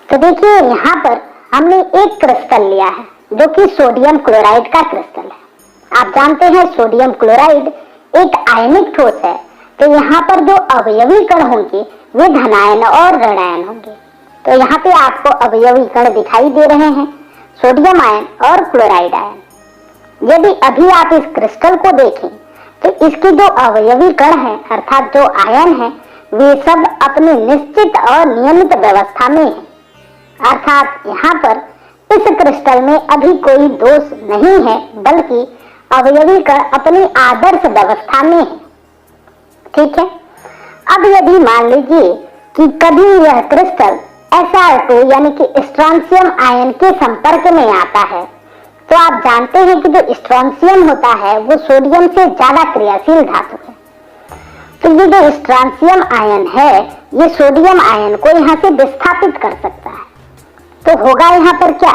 तो देखिए यहाँ पर हमने एक क्रिस्टल लिया है जो कि सोडियम क्लोराइड का क्रिस्टल है। आप जानते हैं सोडियम क्लोराइड एक आयनिक ठोस है, तो यहाँ पर जो अवयवी कण होंगे वे धनायन और ऋणायन होंगे। तो यहाँ पे आपको अवयवी कण दिखाई दे रहे हैं, सोडियम आयन और क्लोराइड आयन। यदि अभी आप इस क्रिस्टल को देखें तो इसकी जो अवयवी कण है अर्थात जो आयन है वे सब अपनी निश्चित और नियमित व्यवस्था में है। अर्थात यहाँ पर इस क्रिस्टल में अभी कोई दोष नहीं है, बल्कि अवयवी कण अपनी आदर्श व्यवस्था में है। ठीक है। अब यदि मान लीजिए कि कभी यह क्रिस्टल Sr2 यानी कि स्ट्रोंशियम आयन के संपर्क में आता है, तो आप जानते हैं कि जो स्ट्रोंशियम होता है वो सोडियम से ज्यादा क्रियाशील धातु है। तो ये जो स्ट्रोंशियम आयन है ये सोडियम आयन को यहाँ से विस्थापित कर सकता है। तो होगा यहाँ पर क्या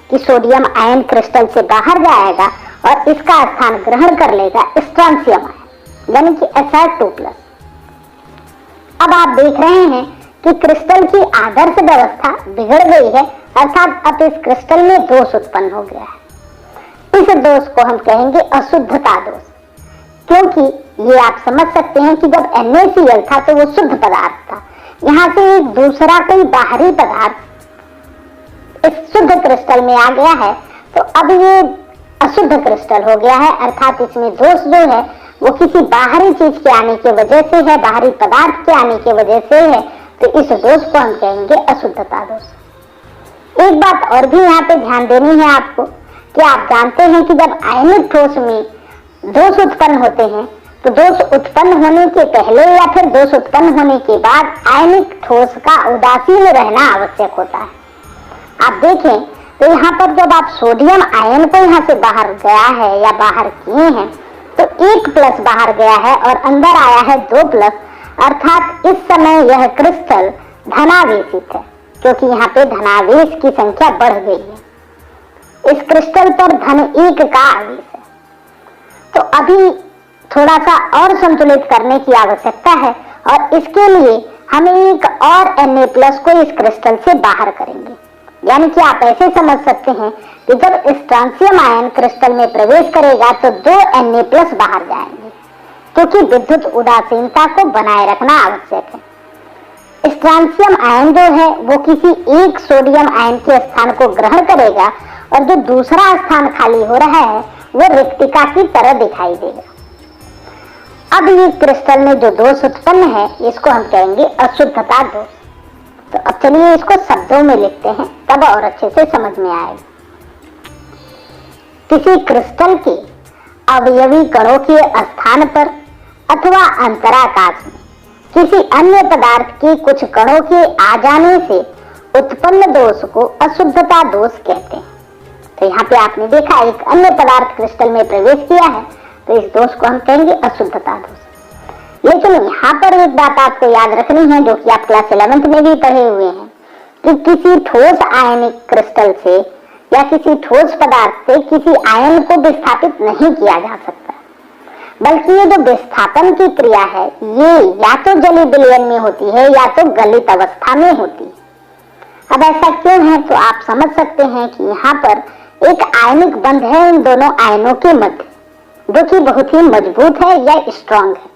कि सोडियम आयन क्रिस्टल से बाहर जाएगा और इसका स्थान ग्रहण कर लेगा स्ट्रोंशियम आयन यानी कि Sr2+। अब आप देख रहे हैं कि क्रिस्टल की आदर्श व्यवस्था बिगड़ गई है, अर्थात अब इस क्रिस्टल में दोष उत्पन्न हो गया है। इस दोष को हम कहेंगे अशुद्धता दोष, क्योंकि ये आप समझ सकते हैं कि जब NaCl था तो वो शुद्ध पदार्थ था, यहाँ से एक दूसरा कोई बाहरी पदार्थ इस शुद्ध क्रिस्टल में आ गया है, तो अब ये अशुद्ध क्रिस्टल हो गया है। अर्थात इसमें दोष जो है वो किसी बाहरी चीज के आने की वजह से है, बाहरी पदार्थ के आने की वजह से है। तो इस दोष को हम कहेंगे अशुद्धता दोष। एक बात और भी यहाँ पे ध्यान देनी है आपको कि आप जानते हैं कि जब आयनिक ठोस में दोष उत्पन्न होते हैं तो दोष उत्पन्न होने के पहले या फिर दोष उत्पन्न होने के बाद आयनिक ठोस का उदासीन रहना आवश्यक होता है। आप देखें तो यहाँ पर जब आप सोडियम आयन को यहाँ से बाहर गया है या बाहर किए हैं तो 1+ बाहर गया है और अंदर आया है 2+, अर्थात इस समय यह क्रिस्टल धनावेशित है, क्योंकि यहाँ पे धनावेश की संख्या बढ़ गई है। इस क्रिस्टल पर धन 1 का आवेश है। तो अभी थोड़ा सा और संतुलित करने की आवश्यकता है और इसके लिए हम एक और Na+ को इस क्रिस्टल से बाहर करेंगे। यानी कि आप ऐसे समझ सकते हैं कि जब स्ट्रोंशियम आयन क्रिस्टल में प्रवेश करेगा तो 2 Na+ बाहर जाएंगे, क्योंकि विद्युत उदासीनता को बनाए रखना आवश्यक है। स्ट्रोंशियम आयन जो है वो किसी एक सोडियम आयन के स्थान को ग्रहण करेगा और जो दूसरा स्थान खाली हो रहा है वो रिक्तिका की तरह दिखाई देगा। अब ये क्रिस्टल में जो दोष उत्पन्न है इसको हम कहेंगे अशुद्धता दोष। तो अब चलिए इसको शब्दों में लिखते हैं, तब और अच्छे से समझ में आएगा। किसी क्रिस्टल के अवयवी कणों के स्थान पर अथवा अंतराकाश में किसी अन्य पदार्थ के कुछ कणों के आ जाने से उत्पन्न दोष को अशुद्धता दोष कहते हैं। तो यहाँ पे आपने देखा एक अन्य पदार्थ क्रिस्टल में प्रवेश किया है, तो इस दोष को हम कहेंगे अशुद्धता दोष। लेकिन यहाँ पर एक बात आपको याद रखनी है जो कि आप क्लास 11th में भी पढ़े हुए हैं कि किसी ठोस आयनिक क्रिस्टल से या किसी ठोस पदार्थ से किसी आयन को विस्थापित नहीं किया जा सकता, बल्कि ये जो विस्थापन की क्रिया है ये या तो जली विलयन में होती है या तो गलित अवस्था में होती है। अब ऐसा क्यों है तो आप समझ सकते हैं कि यहाँ पर एक आयनिक बंध है इन दोनों आयनों के मध्य, जो कि बहुत ही मजबूत है या स्ट्रॉन्ग है।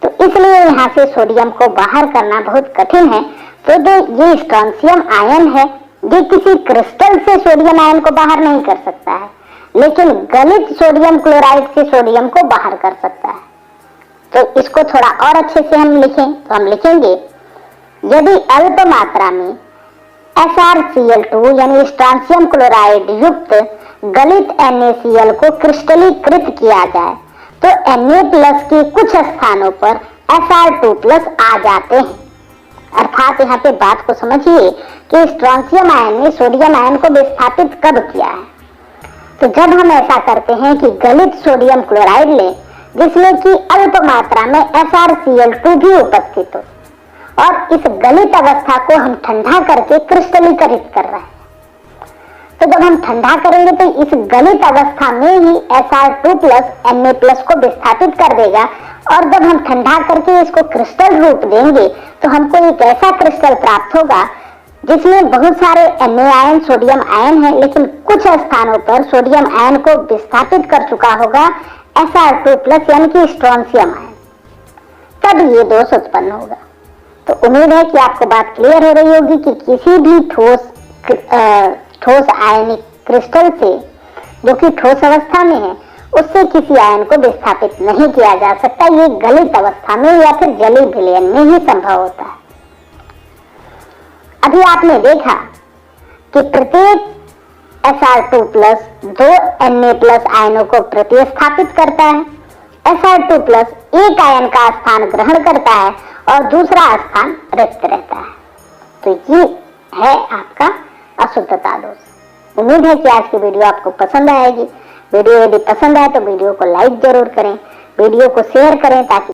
तो इसलिए यहाँ से सोडियम को बाहर करना बहुत कठिन है। तो जो ये स्ट्रोंशियम आयन है ये किसी क्रिस्टल से सोडियम आयन को बाहर नहीं कर सकता है, लेकिन गलित सोडियम क्लोराइड से सोडियम को बाहर कर सकता है। तो इसको थोड़ा और अच्छे से हम लिखें तो हम लिखेंगे यदि अल्प मात्रा में SrCl2 यानी स्ट्रोंशियम क्लोराइड युक्त गलित NaCl को क्रिस्टलीकृत किया जाए तो Na+ के कुछ स्थानों पर Sr2+ आ जाते हैं। अर्थात यहाँ पे बात को समझिए कि स्ट्रोंशियम आयन ने सोडियम आयन को विस्थापित कब किया है। तो जब हम ऐसा करते हैं कि गलित सोडियम क्लोराइड लें जिसमें कि अल्प मात्रा में SrCl2 भी उपस्थित हो और इस गलित अवस्था को हम ठंडा करके क्रिस्टलीकृत कर रहे हैं। तो जब हम ठंडा करेंगे तो इस गलित अवस्था में ही Sr2+ Na+ को विस्थापित कर देगा और जब हम ठंडा करके इसको क्रिस्टल रूप देंगे तो हमको एक ऐसा क्रिस्टल प्राप्त होगा जिसमें बहुत सारे Na आयन सोडियम आयन है, लेकिन कुछ स्थानों पर सोडियम आयन को विस्थापित कर चुका होगा Sr2+ यानी कि स्ट्रोंशियम आयन, तब ये दोष उत्पन्न होगा। तो उम्मीद है कि आपको बात क्लियर हो रही होगी कि किसी भी ठोस आयनिक क्रिस्टल से जो कि ठोस अवस्था में है, उससे किसी आयन को विस्थापित नहीं किया जा सकता। ये गलित अवस्था में या फिर जलीय विलयन में ही संभव होता है। अभी आपने देखा कि प्रत्येक Sr2+ 2 Na+ आयनों को प्रतिस्थापित करता है। Sr2+ एक आयन का स्थान ग्रहण करता है और दूसरा स्थान रिक्त रहता है। तो ये है आपका अशुद्धता दोष। उम्मीद है कि आज की वीडियो आपको पसंद आएगी। वीडियो यदि पसंद आए तो वीडियो को लाइक जरूर करें, वीडियो को शेयर करें ताकि